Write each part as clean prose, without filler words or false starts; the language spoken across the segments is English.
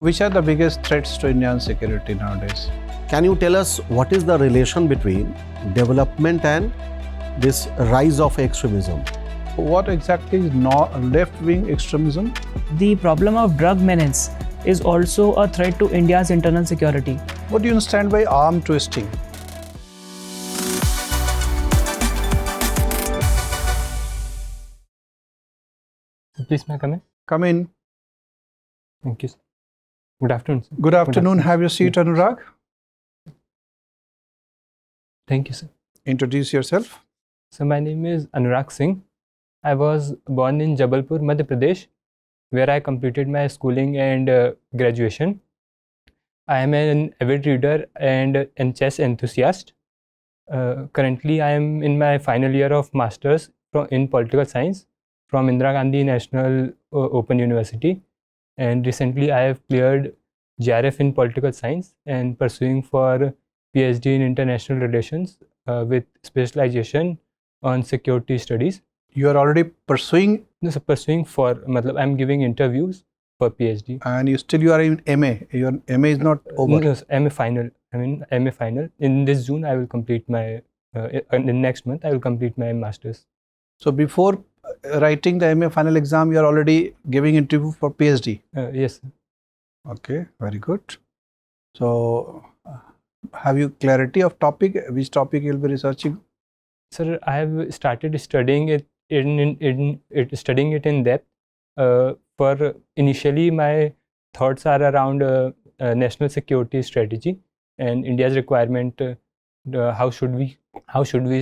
Which are the biggest threats to Indian security nowadays? Can you tell us what is the relation between development and this rise of extremism? What exactly is left-wing extremism? The problem of drug menace is also a threat to India's internal security. What do you understand by arm twisting? Please, may I come in? Come in. Thank you, sir. Good afternoon, sir. Good afternoon. Have your seat, Anurag. Thank you, sir. Introduce yourself. So, my name is Anurag Singh. I was born in Jabalpur, Madhya Pradesh, where I completed my schooling and graduation. I am an avid reader and a chess enthusiast. Currently, I am in my final year of Masters in Political Science from Indira Gandhi National Open University. And recently, I have cleared JRF in Political Science and pursuing for PhD in International Relations with specialization on security studies. You are already pursuing, No, so pursuing for, I'm giving interviews for PhD. and you are in MA. Your MA is not over. No, so MA final. MA final. In this June, I will complete my. In next month, I will complete my masters. So before writing the MA final exam, you are already giving interview for PhD. Yes. Okay, very good. So have you clarity of topic? Which topic you will be researching? Sir, I have started studying it studying it in depth. For initially, my thoughts are around national security strategy and India's requirement. How should we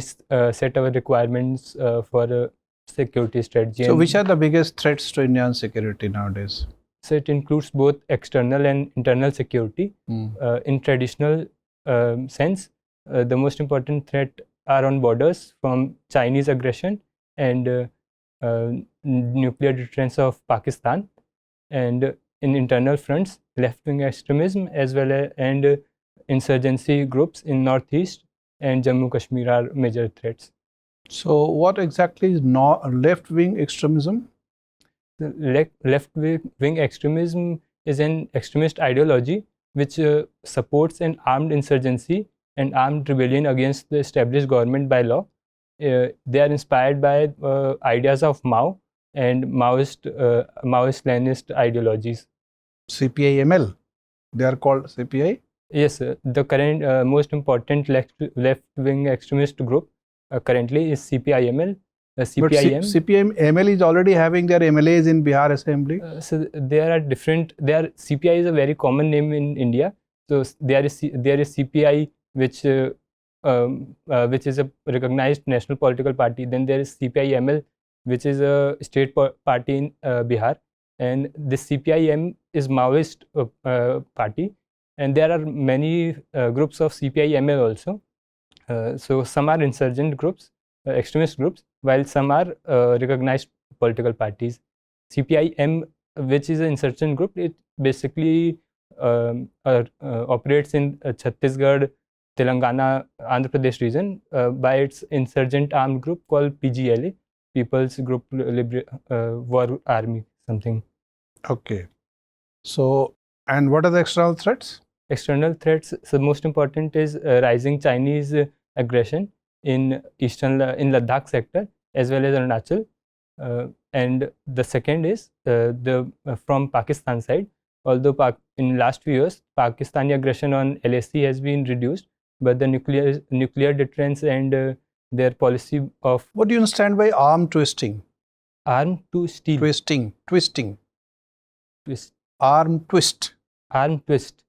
set our requirements for security strategy? So which are the biggest threats to Indian security nowadays? So it includes both external and internal security. In traditional sense, the most important threat are on borders from Chinese aggression and nuclear deterrence of Pakistan, and in internal fronts, left-wing extremism as well as and insurgency groups in northeast and Jammu Kashmir are major threats. So what exactly is left-wing extremism? The left-wing extremism is an extremist ideology which supports an armed insurgency and armed rebellion against the established government by law. They are inspired by ideas of Mao and Maoist-Leninist ideologies. CPI-ML, they are called CPI? Yes, the current most important left-wing extremist group currently is CPI-ML. CPIM. But CPI-ML is already having their MLAs in Bihar Assembly. So there are different. CPI is a very common name in India. So there is CPI, which is a recognized national political party. Then there is CPI-ML, which is a state party in Bihar, and this CPI-M is Maoist party, and there are many groups of CPI-ML also. So some are insurgent groups, extremist groups, while some are recognized political parties. CPI-M, which is an insurgent group, it basically operates in Chhattisgarh, Telangana, Andhra Pradesh region by its insurgent armed group called PGLA, People's Group War Army, something. Okay. So, and what are the external threats? External threats, so most important is rising Chinese aggression in in Ladakh sector as well as Arunachal, and the second is from Pakistan side. Although in last few years Pakistani aggression on LAC has been reduced, but the nuclear deterrence and their policy of. What do you understand by arm twisting? Arm to steel. Twisting. Twist. Arm twist. Arm twist.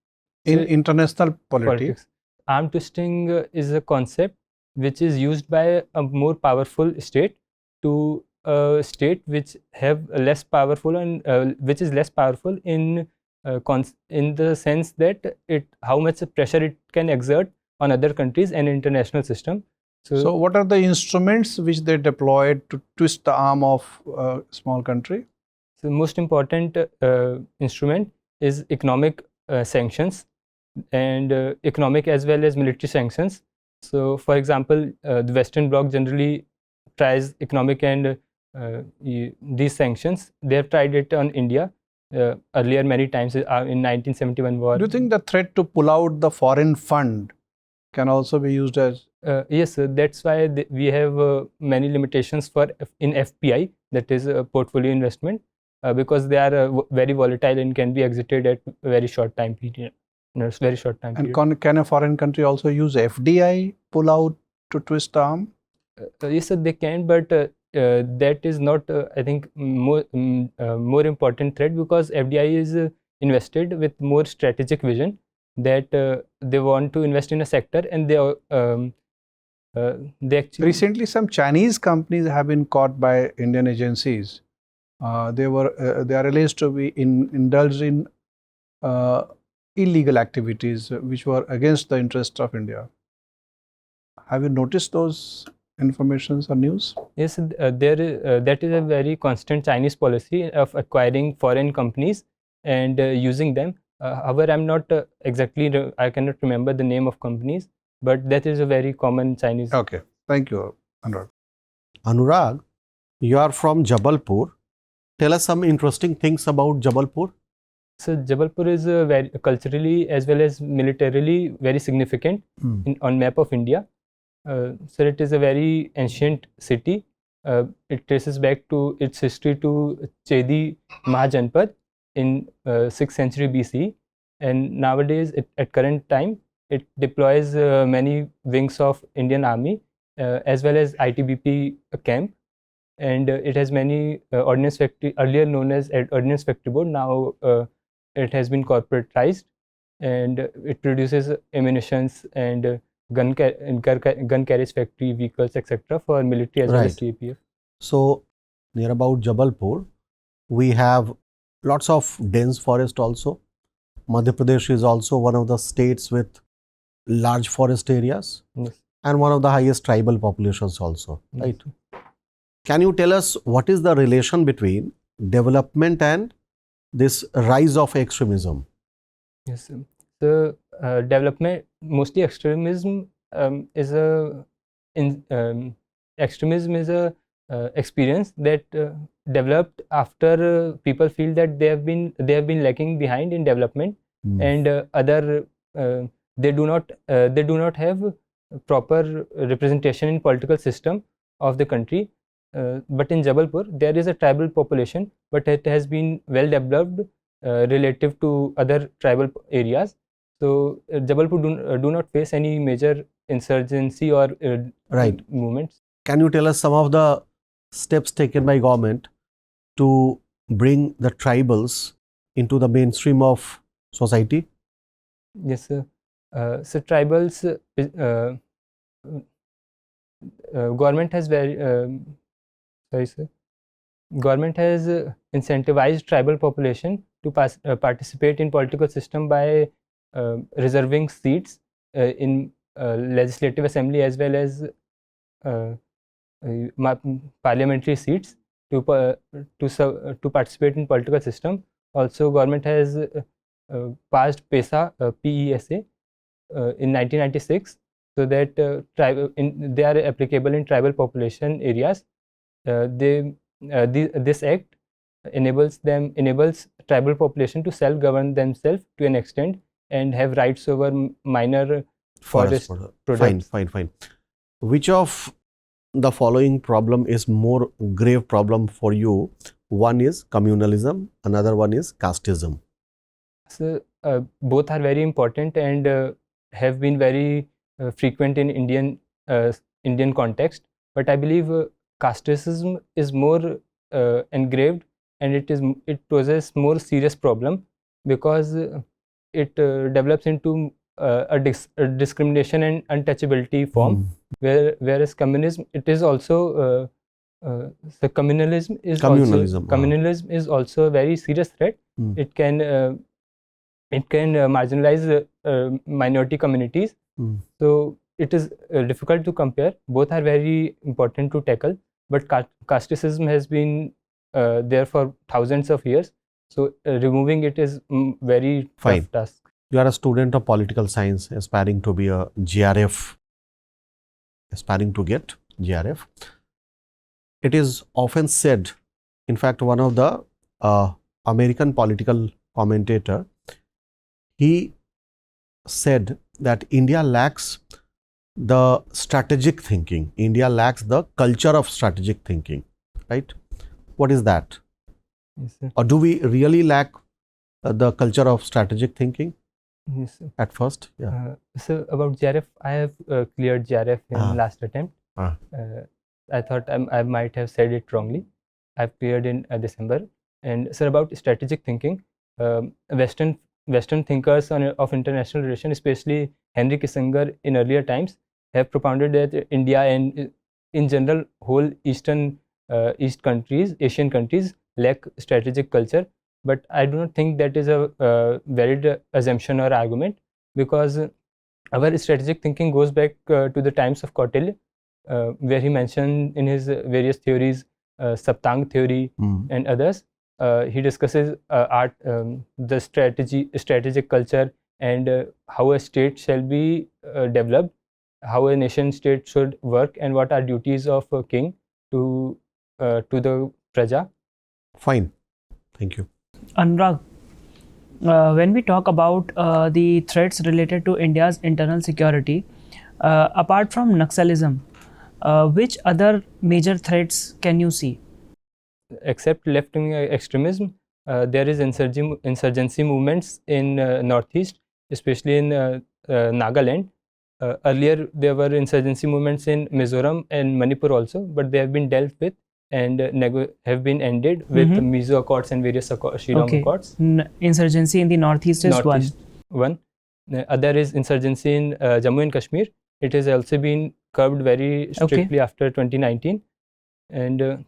In international politics. Arm twisting is a concept which is used by a more powerful state to a state which have less powerful and which is less powerful in the sense that how much pressure it can exert on other countries and international system. So what are the instruments which they deployed to twist the arm of a small country? So most important instrument is economic sanctions and economic as well as military sanctions. So for example, the Western Bloc generally tries economic and these sanctions. They have tried it on India earlier many times in 1971 war. Do you think the threat to pull out the foreign fund can also be used as? Yes, that's why we have many limitations for in FPI, that is portfolio investment, because they are very volatile and can be exited at very short time period. Very short time And period. can a foreign country also use FDI pull out to twist the arm? Yes, sir, they can, but that is not, I think, more important threat, because FDI is invested with more strategic vision, that they want to invest in a sector, and they actually Recently, some Chinese companies have been caught by Indian agencies. They are alleged to be indulged in illegal activities which were against the interest of India. Have you noticed those informations or news? Yes, that is a very constant Chinese policy of acquiring foreign companies and using them. However, I'm not I cannot remember the name of companies, but that is a very common Chinese. Okay, thank you, Anurag. Anurag, you are from Jabalpur. Tell us some interesting things about Jabalpur. So Jabalpur is very culturally as well as militarily very significant on map of India. So it is a very ancient city. It traces back to its history to Chedi Mahajanpad in 6th century BC, and nowadays at current time it deploys many wings of Indian Army as well as ITBP camp, and it has many ordnance factory, earlier known as Ordnance Factory Board. Now it has been corporatized, and it produces ammunitions and gun carriage factory, vehicles, etc. for military as well as CAPF. So near about Jabalpur, we have lots of dense forest also. Madhya Pradesh is also one of the states with large forest areas, Yes. and one of the highest tribal populations also, right? Can you tell us what is the relation between development and this rise of extremism? Yes, sir. So development, mostly extremism is a extremism is a experience that developed after people feel that they have been lacking behind in development, and they do not have proper representation in political system of the country. But in Jabalpur there is a tribal population, but it has been well developed relative to other tribal areas. So Jabalpur do not face any major insurgency or movements. Can you tell us some of the steps taken by government to bring the tribals into the mainstream of society? Yes, sir. So tribals, government has government has incentivized tribal population to participate in political system by reserving seats in legislative assembly as well as parliamentary seats to participate in political system. Also, government has passed PESA, PESA in 1996, so that they are applicable in tribal population areas. This act enables tribal population to self-govern themselves to an extent and have rights over minor forest products. Fine. Which of the following problem is more grave problem for you? One is communalism, another one is casteism. So both are very important and have been very frequent in Indian context. But I believe casteism is more engraved, and it poses more serious problem, because it develops into a discrimination and untouchability form, whereas communism, it is also the communalism is also a very serious threat. It can marginalize minority communities. So it is difficult to compare. Both are very important to tackle, but casteism has been there for thousands of years. So removing it is very tough task. You are a student of political science, aspiring to be a GRF, aspiring to get GRF. It is often said, in fact, one of the American political commentator. He said that India lacks the strategic thinking. India lacks the culture of strategic thinking, right? What is that? Yes, sir. Or do we really lack the culture of strategic thinking Yes, sir. at first? Yeah. So about JRF, I have cleared JRF in Ah. last attempt. Ah. I thought I might have said it wrongly. I've cleared in December. And sir, about strategic thinking, Western thinkers of international relations, especially Henry Kissinger in earlier times, have propounded that India and in general whole Asian countries lack strategic culture. But I do not think that is a valid assumption or argument, because our strategic thinking goes back to the times of Kautilya, where he mentioned in his various theories, Saptang theory and others. He discusses the strategic culture, and how a state shall be developed, how a nation state should work, and what are duties of a king to the praja. Fine. Thank you. Anurag, when we talk about the threats related to India's internal security, apart from Naxalism, which other major threats can you see? Except left-wing extremism, there is insurgency movements in northeast, especially in Nagaland. Earlier, there were insurgency movements in Mizoram and Manipur also, but they have been dealt with and have been ended with the Mizo Accords and various Shillong Accords. Insurgency in the northeast is one. The other is insurgency in Jammu and Kashmir. It has also been curbed very strictly after 2019, and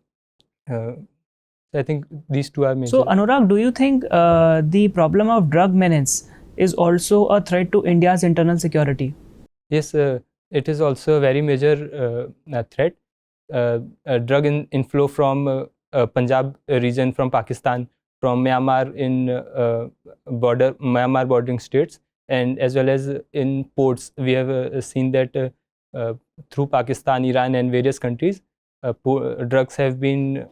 I think these two are major. So, Anurag, do you think the problem of drug menace is also a threat to India's internal security? Yes, it is also a very major threat. Drug inflow from Punjab region, from Pakistan, from Myanmar in Myanmar bordering states, and as well as in ports. We have seen that through Pakistan, Iran, and various countries, drugs have been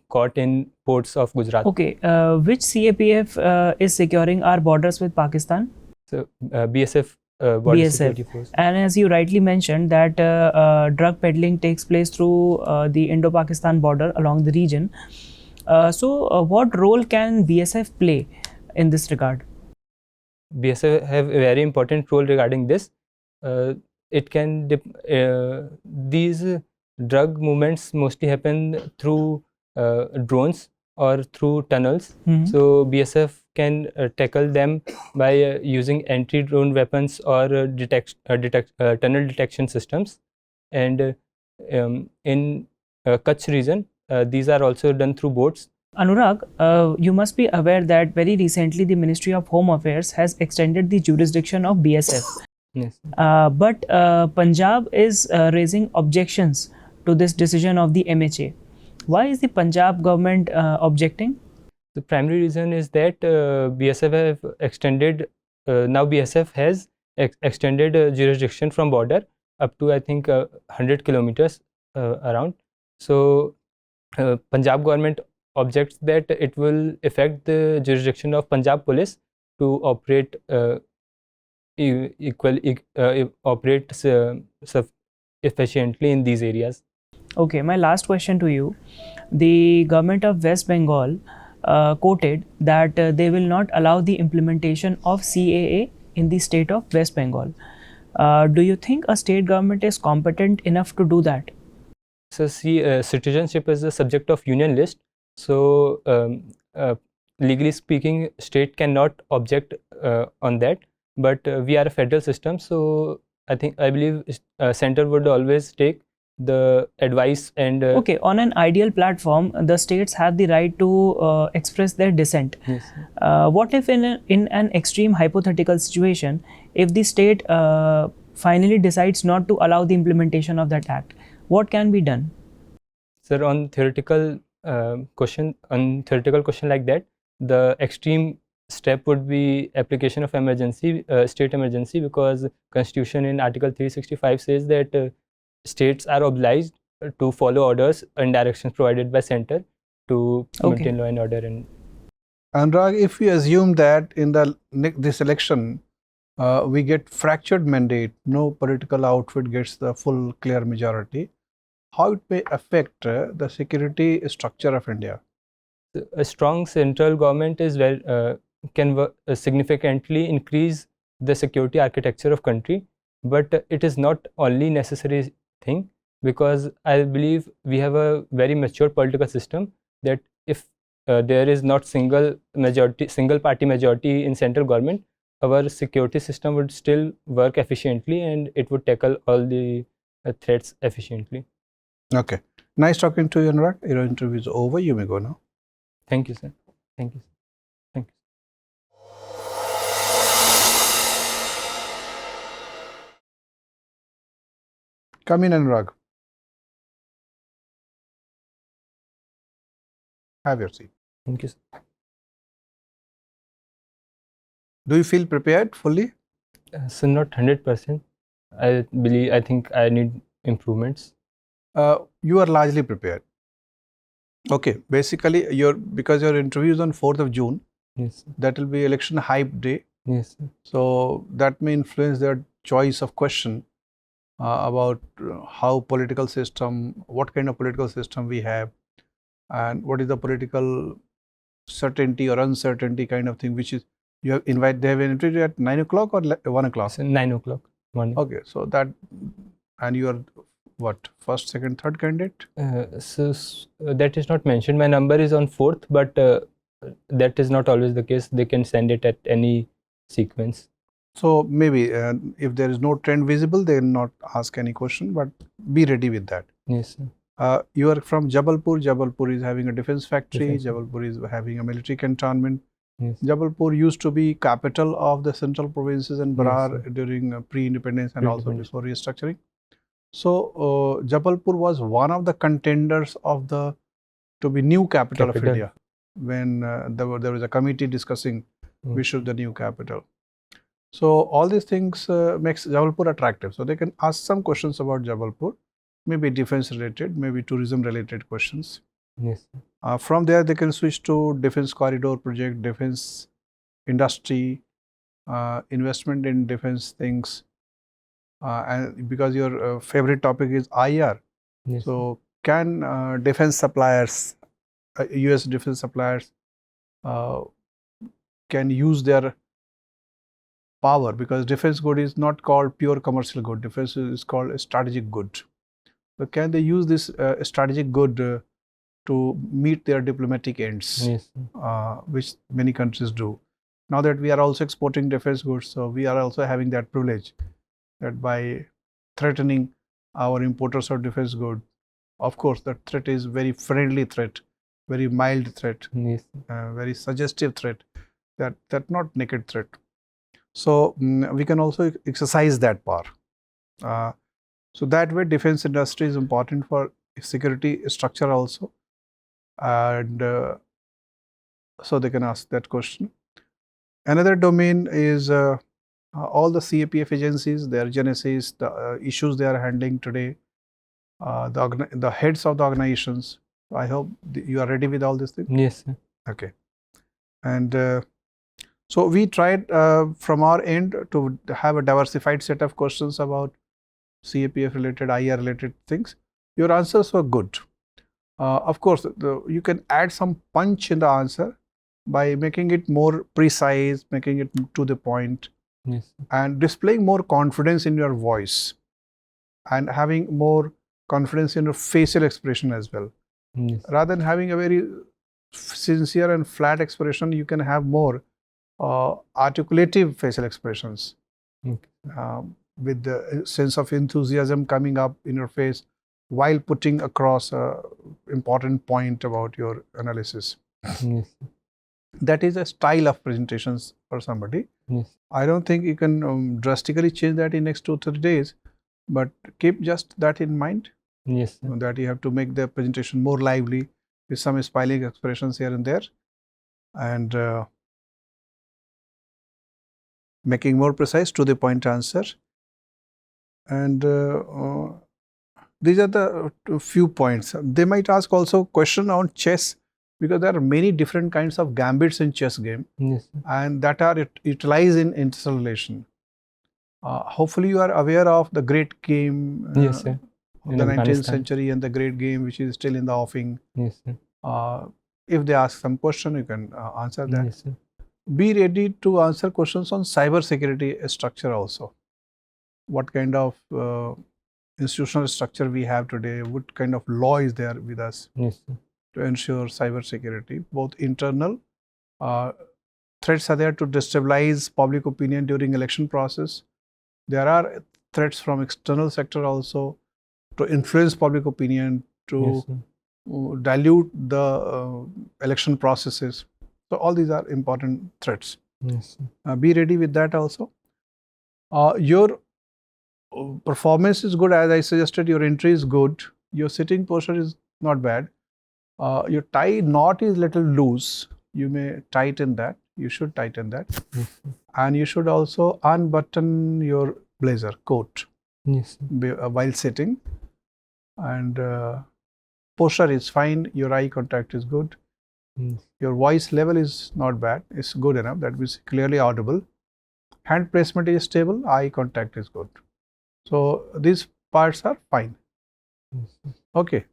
caught in ports of Gujarat. Okay, which CAPF is securing our borders with Pakistan? So BSF. Border Security Force. And as you rightly mentioned that drug peddling takes place through the Indo-Pakistan border along the region. So what role can BSF play in this regard? BSF have a very important role regarding this. It can these drug movements mostly happen through drones or through tunnels. So BSF can tackle them by using anti-drone weapons or tunnel detection systems. And in Kutch region, these are also done through boats. Anurag, you must be aware that very recently the Ministry of Home Affairs has extended the jurisdiction of BSF. Yes. But Punjab is raising objections to this decision of the MHA. Why is the Punjab government objecting? The primary reason is that BSF have extended, now BSF has extended jurisdiction from border up to I think 100 kilometers around. So Punjab government objects that it will affect the jurisdiction of Punjab police to operate efficiently in these areas. Okay, my last question to you. The government of West Bengal quoted that they will not allow the implementation of CAA in the state of West Bengal. Do you think a state government is competent enough to do that? So citizenship is the subject of union list. So legally speaking, state cannot object on that. But we are a federal system, so I believe center would always take the advice and okay, on an ideal platform the states have the right to express their dissent. Yes. What if in an extreme hypothetical situation, if the state finally decides not to allow the implementation of that act, what can be done? Sir, on theoretical question like that, the extreme step would be application of emergency, state emergency, because Constitution in Article 365 says that states are obliged to follow orders and directions provided by center to maintain law and order. And Anurag, if we assume that in this election we get fractured mandate, no political outfit gets the full clear majority, how it may affect the security structure of India? A strong central government is can significantly increase the security architecture of country, but it is not only necessary thing, because I believe we have a very mature political system that if there is not single party majority in central government, our security system would still work efficiently and it would tackle all the threats efficiently. Okay. Nice talking to you, Anurag. Your interview is over. You may go now. Thank you, sir. Thank you. Thank you. Come in, Anurag. Have your seat. Thank you, sir. Do you feel prepared fully? So not 100%. I think I need improvements. You are largely prepared. Okay. Basically, because your interview is on 4th of June, Yes, sir. that will be election hype day. Yes, sir. So that may influence their choice of question about how political system, what kind of political system we have, and what is the political certainty or uncertainty kind of thing, which is they have invited at 9 o'clock or 1 o'clock? So 9 o'clock morning. Okay, so that, and you are what, first, second, third candidate? That is not mentioned. My number is on 4th, but that is not always the case. They can send it at any sequence. So maybe if there is no trend visible, they will not ask any question, but be ready with that. Yes, sir. You are from Jabalpur. Jabalpur is having a defense factory. Defense. Jabalpur is having a military cantonment. Yes. Jabalpur used to be capital of the central provinces and Yes, Berar sir. during pre-independence and also Pre-independence. before restructuring. So Jabalpur was one of the contenders of to be new capital of Capital. India when there was a committee discussing which should the new capital. So all these things makes Jabalpur attractive. So they can ask some questions about Jabalpur, maybe defense related, maybe tourism related questions. Yes, sir. From there, they can switch to defense corridor project, defense industry, investment in defense things. And because your favorite topic is IR, Yes, sir. so can defense suppliers, US defense suppliers, can use their power, because defense good is not called pure commercial good. Defense is called a strategic good. So can they use this strategic good to meet their diplomatic ends, Yes, sir. which many countries do? Now that we are also exporting defense goods, so we are also having that privilege that by threatening our importers of defense goods, of course, the threat is very friendly threat, very mild threat, Yes, very suggestive threat, that not naked threat. So we can also exercise that power. So that way, defense industry is important for security structure also, and so they can ask that question. Another domain is all the CAPF agencies, their genesis, the issues they are handling today, the heads of the organizations. I hope you are ready with all these things. yes, sir. Okay. And so we tried from our end to have a diversified set of questions about CAPF related, IR related things. Your answers were good. Of course, you can add some punch in the answer by making it more precise, making it to the point, Yes, sir. and displaying more confidence in your voice and having more confidence in your facial expression as well. Yes. Rather than having a very sincere and flat expression, you can have more articulative facial expressions Okay. with the sense of enthusiasm coming up in your face while putting across a important point about your analysis. Yes, sir. That is a style of presentations for somebody. Yes. I don't think you can drastically change that in next 2-3 days, but keep just that in mind, Yes, sir. that you have to make the presentation more lively with some smiling expressions here and there, and making more precise to the point answer. And these are the few points. They might ask also question on chess because there are many different kinds of gambits in chess game, Yes, sir. and that are utilized in interrelation. Hopefully, you are aware of the great game Yes, sir. of In the 19th Afghanistan. century and the great game which is still in the offing. Yes, sir. If they ask some question, you can answer that. Yes, sir. Be ready to answer questions on cyber security structure also. What kind of institutional structure we have today? What kind of law is there with us Yes, sir. to ensure cyber security? Both internal threats are there to destabilize public opinion during election process. There are threats from external sector also to influence public opinion, to Yes, sir. dilute the election processes. So all these are important threats. Yes, sir. Be ready with that also. Your performance is good, as I suggested. Your entry is good. Your sitting posture is not bad. Your tie knot is little loose. You may tighten that. You should tighten that. Yes, sir. And you should also unbutton your blazer coat Yes, sir. while sitting. And posture is fine. Your eye contact is good. Yes. Your voice level is not bad. It's good enough. That means clearly audible. Hand placement is stable. Eye contact is good. So these parts are fine. Yes, sir. Okay.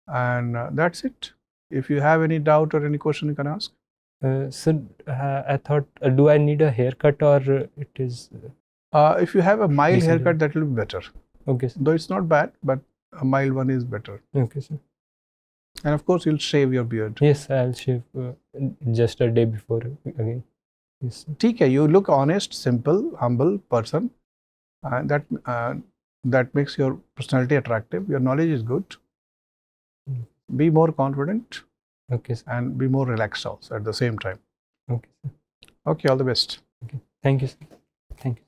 And that's it. If you have any doubt or any question, you can ask. Sir, I thought, do I need a haircut or it is If you have a mild Yes, sir. haircut, that will be better. okay, sir. Though it's not bad, but a mild one is better. Okay, sir. And of course, you'll shave your beard. Yes, I'll shave just a day before again. Yes, sir. ठीक है, you look honest, simple, humble person, and that makes your personality attractive. Your knowledge is good. Mm. Be more confident Okay, sir. and be more relaxed also at the same time. Okay, sir. Okay, all the best. Thank you, sir. Thank you.